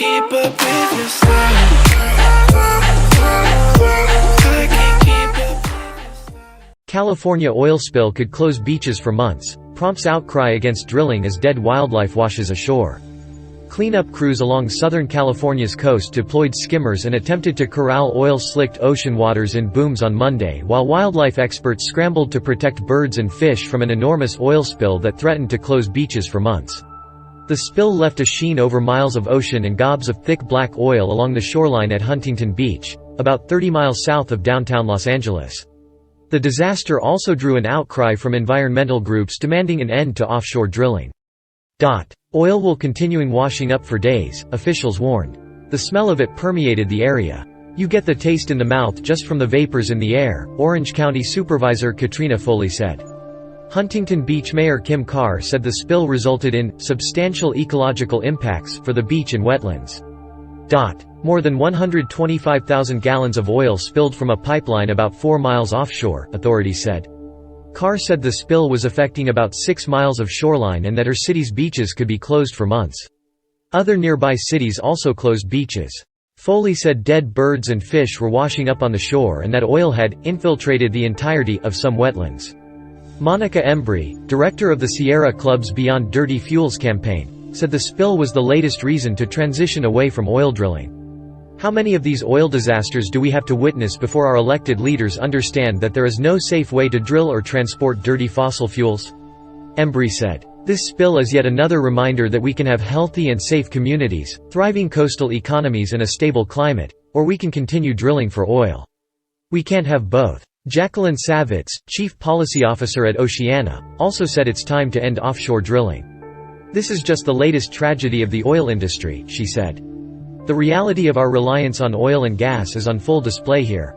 keep up with your style. I can't keep up. California oil spill could close beaches for months, prompts outcry against drilling as dead wildlife washes ashore. Cleanup crews along Southern California's coast deployed skimmers and attempted to corral oil-slicked ocean waters in booms on Monday, while wildlife experts scrambled to protect birds and fish from an enormous oil spill that threatened to close beaches for months. The spill left a sheen over miles of ocean and gobs of thick black oil along the shoreline at Huntington Beach, about 30 miles south of downtown Los Angeles. The disaster also drew an outcry from environmental groups demanding an end to offshore drilling. Oil will continue washing up for days, officials warned. The smell of it permeated the area. You get the taste in the mouth just from the vapors in the air, Orange County Supervisor Katrina Foley said. Huntington Beach Mayor Kim Carr said the spill resulted in substantial ecological impacts for the beach and wetlands. More than 125,000 gallons of oil spilled from a pipeline about 4 miles offshore, authorities said. Carr said the spill was affecting about 6 miles of shoreline and that her city's beaches could be closed for months. Other nearby cities also closed beaches. Foley said dead birds and fish were washing up on the shore and that oil had infiltrated the entirety of some wetlands. Monica Embry, director of the Sierra Club's Beyond Dirty Fuels campaign, said the spill was the latest reason to transition away from oil drilling. How many of these oil disasters do we have to witness before our elected leaders understand that there is no safe way to drill or transport dirty fossil fuels? Embry said. This spill is yet another reminder that we can have healthy and safe communities, thriving coastal economies and a stable climate, or we can continue drilling for oil. We can't have both. Jacqueline Savitz, chief policy officer at Oceana, also said it's time to end offshore drilling. This is just the latest tragedy of the oil industry, she said. The reality of our reliance on oil and gas is on full display here.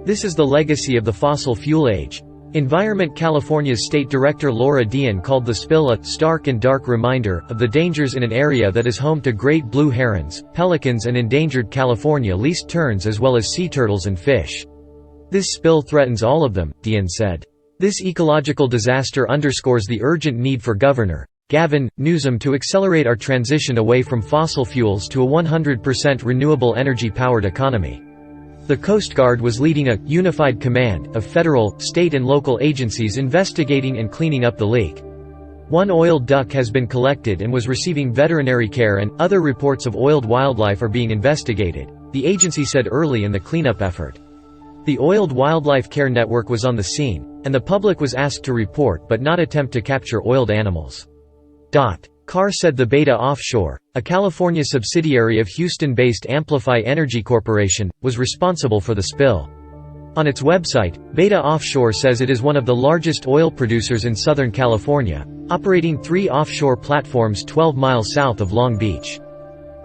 This is the legacy of the fossil fuel age. Environment California's State Director Laura Dian called the spill a stark and dark reminder of the dangers in an area that is home to great blue herons, pelicans and endangered California least terns as well as sea turtles and fish. This spill threatens all of them, Dian said. This ecological disaster underscores the urgent need for Governor Gavin Newsom to accelerate our transition away from fossil fuels to a 100% renewable energy-powered economy. The Coast Guard was leading a unified command of federal, state and local agencies investigating and cleaning up the leak. One oiled duck has been collected and was receiving veterinary care and other reports of oiled wildlife are being investigated, the agency said early in the cleanup effort. The Oiled Wildlife Care Network was on the scene, and the public was asked to report but not attempt to capture oiled animals. Carr said the Beta Offshore, a California subsidiary of Houston-based Amplify Energy Corporation, was responsible for the spill. On its website, Beta Offshore says it is one of the largest oil producers in Southern California, operating 3 offshore platforms 12 miles south of Long Beach.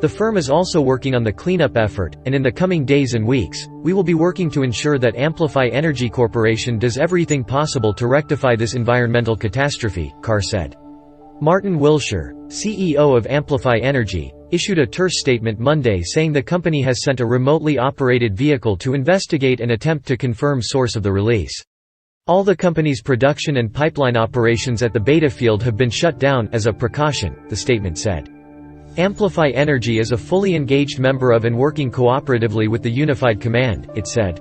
The firm is also working on the cleanup effort, and in the coming days and weeks, we will be working to ensure that Amplify Energy Corporation does everything possible to rectify this environmental catastrophe, Carr said. Martin Wilshire, CEO of Amplify Energy, issued a terse statement Monday saying the company has sent a remotely operated vehicle to investigate and attempt to confirm source of the release. All the company's production and pipeline operations at the Beta field have been shut down as a precaution, the statement said. Amplify Energy is a fully engaged member of and working cooperatively with the Unified Command, it said.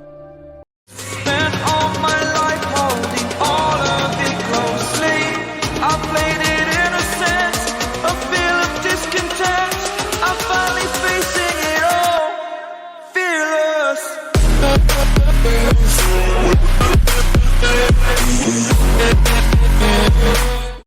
Fearless.